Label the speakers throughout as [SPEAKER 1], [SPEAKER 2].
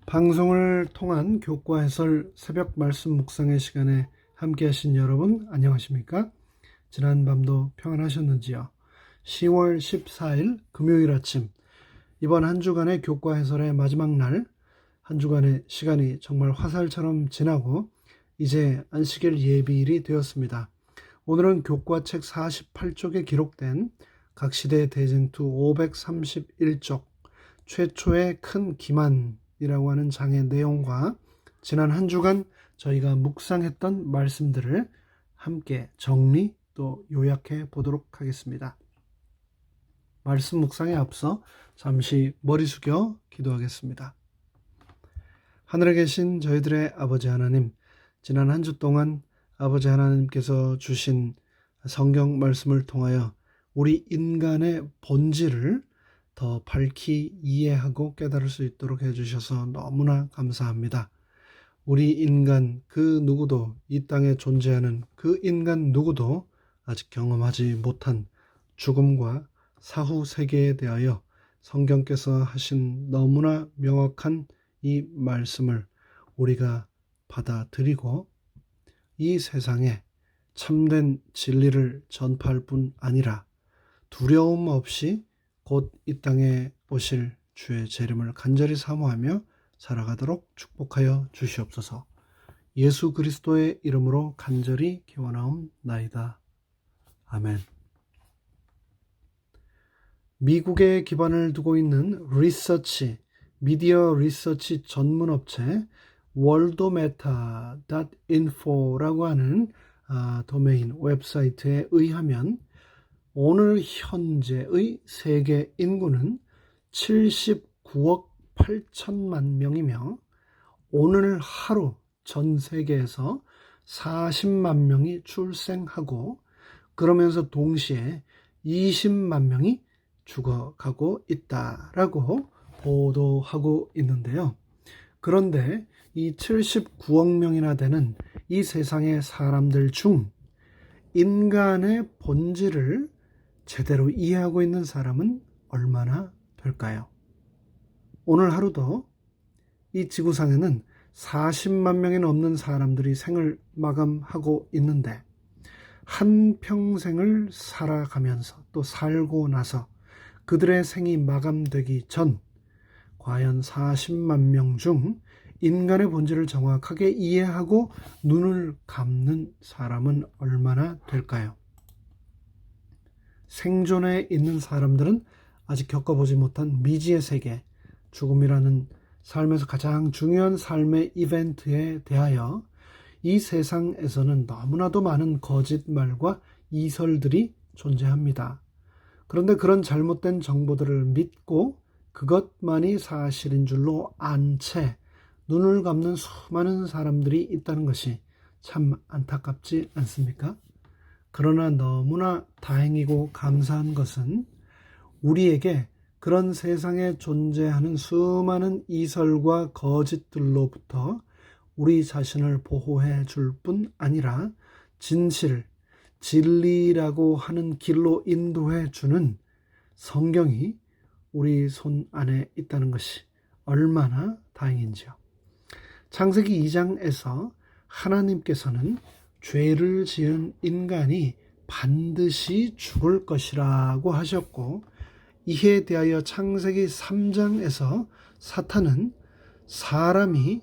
[SPEAKER 1] 방송을 통한 교과 해설 새벽 말씀 묵상의 시간에 함께 하신 여러분 안녕하십니까? 지난 밤도 평안하셨는지요? 10월 14일 금요일 아침, 이번 한 주간의 교과 해설의 마지막 날, 한 주간의 시간이 정말 화살처럼 지나고 이제 안식일 예비일이 되었습니다. 오늘은 교과책 48쪽에 기록된 각 시대 대쟁투 531쪽 최초의 큰 기만이라고 하는 장의 내용과 지난 한 주간 저희가 묵상했던 말씀들을 함께 정리 또 요약해 보도록 하겠습니다. 말씀 묵상에 앞서 잠시 머리 숙여 기도하겠습니다. 하늘에 계신 저희들의 아버지 하나님, 지난 한 주 동안 아버지 하나님께서 주신 성경 말씀을 통하여 우리 인간의 본질을 더 밝히 이해하고 깨달을 수 있도록 해주셔서 너무나 감사합니다. 우리 인간 그 누구도, 이 땅에 존재하는 그 인간 누구도 아직 경험하지 못한 죽음과 사후 세계에 대하여 성경께서 하신 너무나 명확한 이 말씀을 우리가 받아들이고 이 세상에 참된 진리를 전파할 뿐 아니라 두려움 없이 곧 이 땅에 오실 주의 재림을 간절히 사모하며 살아가도록 축복하여 주시옵소서. 예수 그리스도의 이름으로 간절히 기원하옵나이다. 아멘. 미국에 기반을 두고 있는 미디어 리서치 전문 업체 worldometer.info라고 하는 도메인 웹사이트에 의하면 오늘 현재의 세계 인구는 79억 8천만 명이며 오늘 하루 전 세계에서 40만 명이 출생하고 그러면서 동시에 20만 명이 죽어가고 있다라고 보도하고 있는데요. 그런데 이 79억 명이나 되는 이 세상의 사람들 중 인간의 본질을 제대로 이해하고 있는 사람은 얼마나 될까요? 오늘 하루도 이 지구상에는 40만 명이 넘는 사람들이 생을 마감하고 있는데 한평생을 살아가면서 또 살고 나서 그들의 생이 마감되기 전 과연 40만 명 중 인간의 본질을 정확하게 이해하고 눈을 감는 사람은 얼마나 될까요? 생존에 있는 사람들은 아직 겪어보지 못한 미지의 세계, 죽음이라는 삶에서 가장 중요한 삶의 이벤트에 대하여 이 세상에서는 너무나도 많은 거짓말과 이설들이 존재합니다. 그런데 그런 잘못된 정보들을 믿고 그것만이 사실인 줄로 안 채 눈을 감는 수많은 사람들이 있다는 것이 참 안타깝지 않습니까? 그러나 너무나 다행이고 감사한 것은 우리에게 그런 세상에 존재하는 수많은 이설과 거짓들로부터 우리 자신을 보호해 줄 뿐 아니라 진리라고 하는 길로 인도해 주는 성경이 우리 손 안에 있다는 것이 얼마나 다행인지요. 창세기 2장에서 하나님께서는 죄를 지은 인간이 반드시 죽을 것이라고 하셨고, 이에 대하여 창세기 3장에서 사탄은 사람이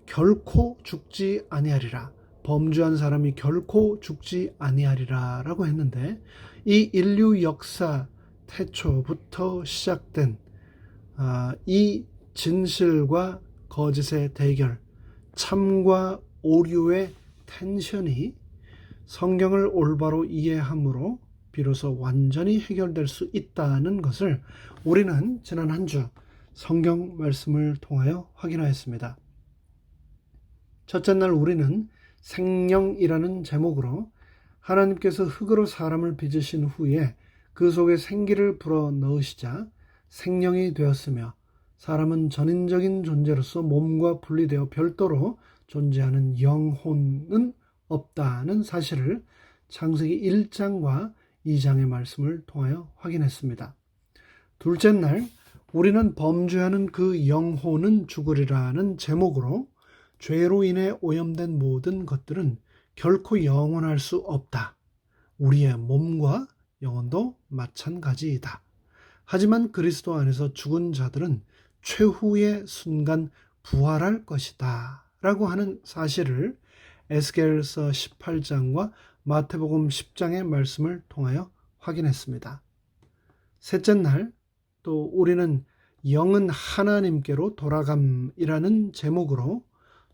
[SPEAKER 1] 결코 죽지 아니하리라, 범죄한 사람이 결코 죽지 아니하리라 라고 했는데, 이 인류 역사 태초부터 시작된 이 진실과 거짓의 대결, 참과 오류의 텐션이 성경을 올바로 이해함으로 비로소 완전히 해결될 수 있다는 것을 우리는 지난 한 주 성경 말씀을 통하여 확인하였습니다. 첫째 날 우리는 생명이라는 제목으로 하나님께서 흙으로 사람을 빚으신 후에 그 속에 생기를 불어 넣으시자 생명이 되었으며 사람은 전인적인 존재로서 몸과 분리되어 별도로 존재하는 영혼은 없다는 사실을 창세기 1장과 2장의 말씀을 통하여 확인했습니다. 둘째 날 우리는 범죄하는 그 영혼은 죽으리라는 제목으로 죄로 인해 오염된 모든 것들은 결코 영원할 수 없다. 우리의 몸과 영혼도 마찬가지이다. 하지만 그리스도 안에서 죽은 자들은 최후의 순간 부활할 것이다 라고 하는 사실을 에스겔서 18장과 마태복음 10장의 말씀을 통하여 확인했습니다. 셋째 날 또 우리는 영은 하나님께로 돌아감이라는 제목으로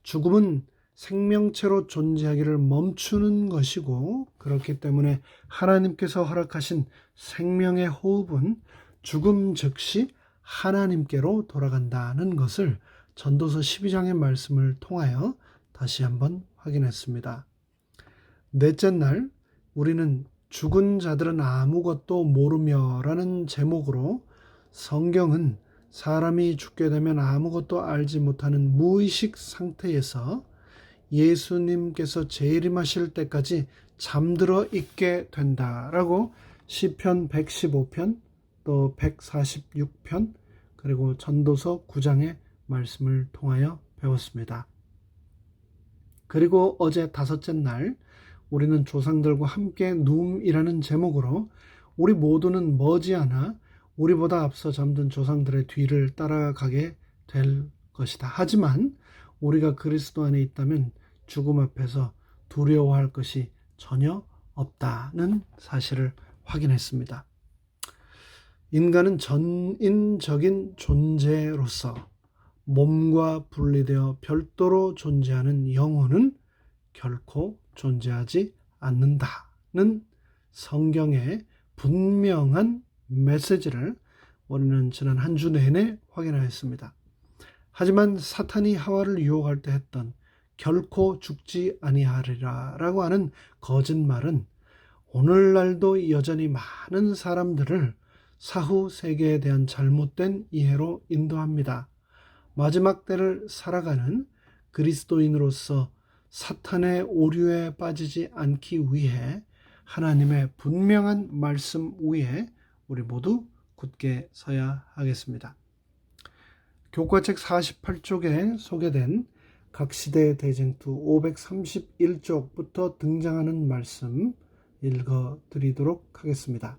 [SPEAKER 1] 죽음은 생명체로 존재하기를 멈추는 것이고, 그렇기 때문에 하나님께서 허락하신 생명의 호흡은 죽음 즉시 하나님께로 돌아간다는 것을 전도서 12장의 말씀을 통하여 다시 한번 확인했습니다. 넷째 날 우리는 죽은 자들은 아무것도 모르며라는 제목으로 성경은 사람이 죽게 되면 아무것도 알지 못하는 무의식 상태에서 예수님께서 재림하실 때까지 잠들어 있게 된다라고 시편 115편 또 146편 그리고 전도서 9장의 말씀을 통하여 배웠습니다. 그리고 어제 다섯째 날 우리는 조상들과 함께 누움이라는 제목으로 우리 모두는 머지않아 우리보다 앞서 잠든 조상들의 뒤를 따라가게 될 것이다. 하지만 우리가 그리스도 안에 있다면 죽음 앞에서 두려워할 것이 전혀 없다는 사실을 확인했습니다. 인간은 전인적인 존재로서 몸과 분리되어 별도로 존재하는 영혼은 결코 존재하지 않는다는 성경의 분명한 메시지를 우리는 지난 한 주 내내 확인하였습니다. 하지만 사탄이 하와를 유혹할 때 했던 결코 죽지 아니하리라 라고 하는 거짓말은 오늘날도 여전히 많은 사람들을 사후 세계에 대한 잘못된 이해로 인도합니다. 마지막 때를 살아가는 그리스도인으로서 사탄의 오류에 빠지지 않기 위해 하나님의 분명한 말씀 위에 우리 모두 굳게 서야 하겠습니다. 교과책 48쪽에 소개된 각 시대의 대쟁투 531쪽부터 등장하는 말씀 읽어드리도록 하겠습니다.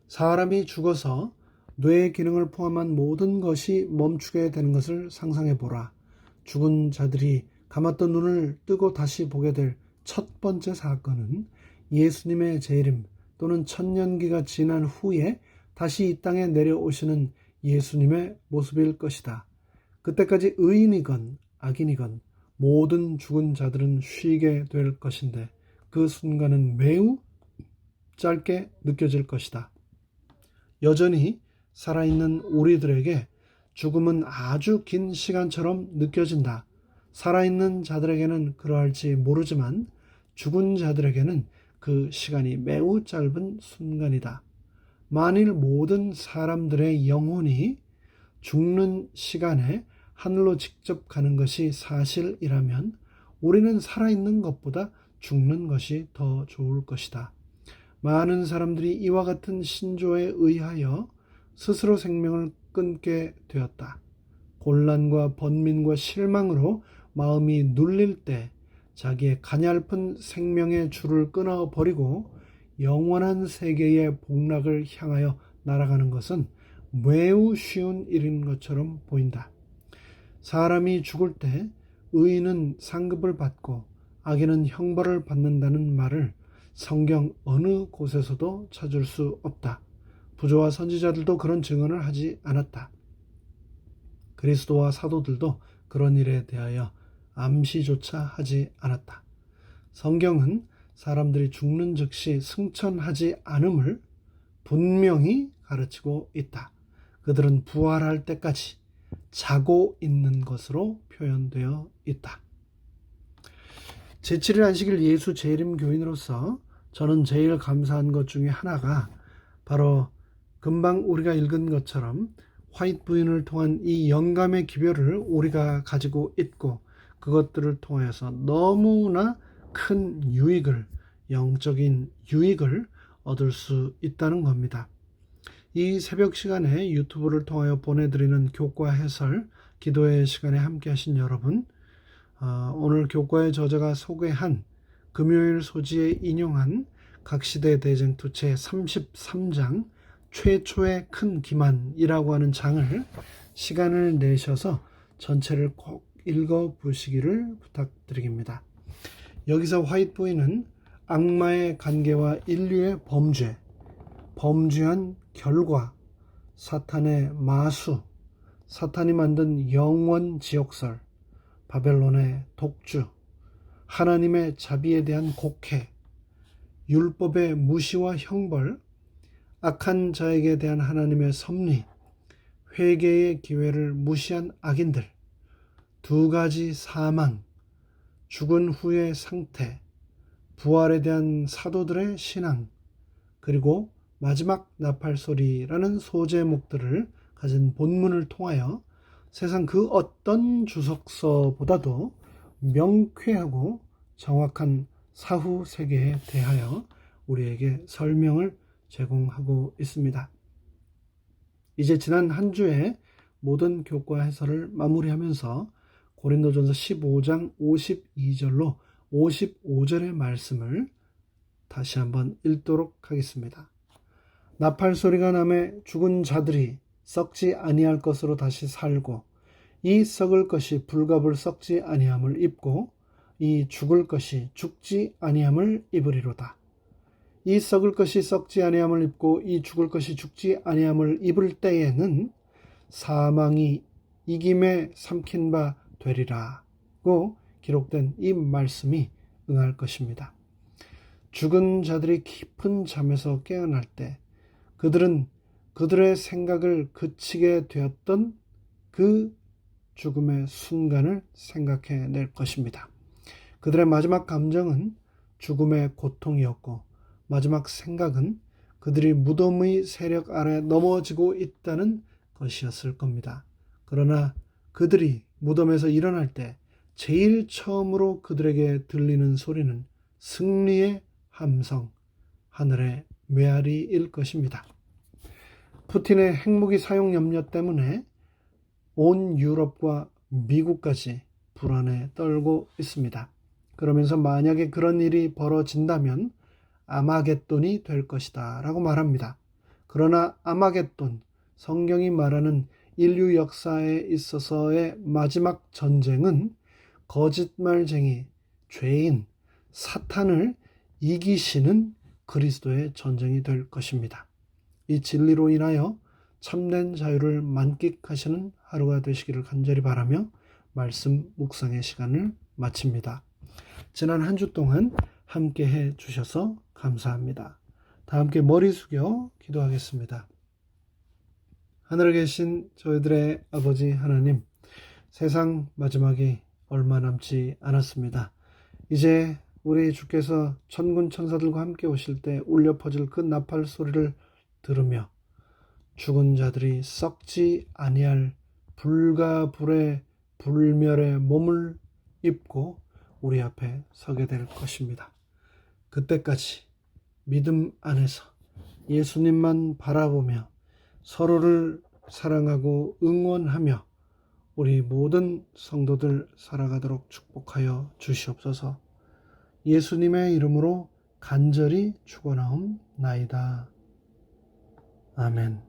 [SPEAKER 1] 사람이 죽어서 뇌의 기능을 포함한 모든 것이 멈추게 되는 것을 상상해 보라. 죽은 자들이 감았던 눈을 뜨고 다시 보게 될 첫 번째 사건은 예수님의 재림 또는 천년기가 지난 후에 다시 이 땅에 내려오시는 예수님의 모습일 것이다. 그때까지 의인이건 악인이건 모든 죽은 자들은 쉬게 될 것인데 그 순간은 매우 짧게 느껴질 것이다. 여전히 살아있는 우리들에게 죽음은 아주 긴 시간처럼 느껴진다. 살아있는 자들에게는 그러할지 모르지만 죽은 자들에게는 그 시간이 매우 짧은 순간이다. 만일 모든 사람들의 영혼이 죽는 시간에 하늘로 직접 가는 것이 사실이라면 우리는 살아있는 것보다 죽는 것이 더 좋을 것이다. 많은 사람들이 이와 같은 신조에 의하여 스스로 생명을 끊게 되었다. 곤란과 번민과 실망으로 마음이 눌릴 때 자기의 가냘픈 생명의 줄을 끊어버리고 영원한 세계의 복락을 향하여 날아가는 것은 매우 쉬운 일인 것처럼 보인다. 사람이 죽을 때 의인은 상급을 받고 악인은 형벌을 받는다는 말을 성경 어느 곳에서도 찾을 수 없다. 부조와 선지자들도 그런 증언을 하지 않았다. 그리스도와 사도들도 그런 일에 대하여 암시조차 하지 않았다. 성경은 사람들이 죽는 즉시 승천하지 않음을 분명히 가르치고 있다. 그들은 부활할 때까지 자고 있는 것으로 표현되어 있다. 제7일 안식일 예수 재림 교인으로서 저는 제일 감사한 것 중에 하나가 바로 금방 우리가 읽은 것처럼 화이트 부인을 통한 이 영감의 기별을 우리가 가지고 있고 그것들을 통해서 너무나 큰 유익을, 영적인 유익을 얻을 수 있다는 겁니다. 이 새벽 시간에 유튜브를 통하여 보내드리는 교과 해설 기도의 시간에 함께 하신 여러분, 오늘 교과의 저자가 소개한 금요일 소지에 인용한 각시대 대쟁투 제 33장 최초의 큰 기만이라고 하는 장을 시간을 내셔서 전체를 꼭 읽어보시기를 부탁드립니다. 여기서 화이트보이는 악마의 관계와 인류의 범죄, 범죄한 결과, 사탄의 마수, 사탄이 만든 영원 지옥설, 바벨론의 독주, 하나님의 자비에 대한 곡해, 율법의 무시와 형벌, 악한 자에게 대한 하나님의 섭리, 회개의 기회를 무시한 악인들, 두 가지 사망, 죽은 후의 상태, 부활에 대한 사도들의 신앙, 그리고 마지막 나팔소리라는 소제목들을 가진 본문을 통하여 세상 그 어떤 주석서보다도 명쾌하고 정확한 사후 세계에 대하여 우리에게 설명을 제공하고 있습니다. 이제 지난 한 주의 모든 교과 해설을 마무리하면서 고린도전서 15장 52절로 55절의 말씀을 다시 한번 읽도록 하겠습니다. 나팔소리가 나매 죽은 자들이 썩지 아니할 것으로 다시 살고 이 썩을 것이 불갑을 썩지 아니함을 입고 이 죽을 것이 죽지 아니함을 입으리로다. 이 썩을 것이 썩지 아니함을 입고 이 죽을 것이 죽지 아니함을 입을 때에는 사망이 이김에 삼킨 바 되리라고 기록된 이 말씀이 응할 것입니다. 죽은 자들이 깊은 잠에서 깨어날 때 그들은 그들의 생각을 그치게 되었던 그 죽음의 순간을 생각해낼 것입니다. 그들의 마지막 감정은 죽음의 고통이었고 마지막 생각은 그들이 무덤의 세력 아래 넘어지고 있다는 것이었을 겁니다. 그러나 그들이 무덤에서 일어날 때 제일 처음으로 그들에게 들리는 소리는 승리의 함성, 하늘의 메아리일 것입니다. 푸틴의 핵무기 사용 염려 때문에 온 유럽과 미국까지 불안에 떨고 있습니다. 그러면서 만약에 그런 일이 벌어진다면 아마겟돈이 될 것이다 라고 말합니다. 그러나 아마겟돈, 성경이 말하는 인류 역사에 있어서의 마지막 전쟁은 거짓말쟁이, 죄인, 사탄을 이기시는 그리스도의 전쟁이 될 것입니다. 이 진리로 인하여 참된 자유를 만끽하시는 하루가 되시기를 간절히 바라며 말씀 묵상의 시간을 마칩니다. 지난 한 주 동안 함께 해 주셔서 감사합니다. 다 함께 머리 숙여 기도하겠습니다. 하늘에 계신 저희들의 아버지 하나님, 세상 마지막이 얼마 남지 않았습니다. 이제 우리 주께서 천군 천사들과 함께 오실 때 울려 퍼질 그 나팔 소리를 들으며 죽은 자들이 썩지 아니할 불과 불의 불멸의 몸을 입고 우리 앞에 서게 될 것입니다. 그때까지 믿음 안에서 예수님만 바라보며 서로를 사랑하고 응원하며 우리 모든 성도들 살아가도록 축복하여 주시옵소서. 예수님의 이름으로 간절히 축원하옵나이다. 아멘.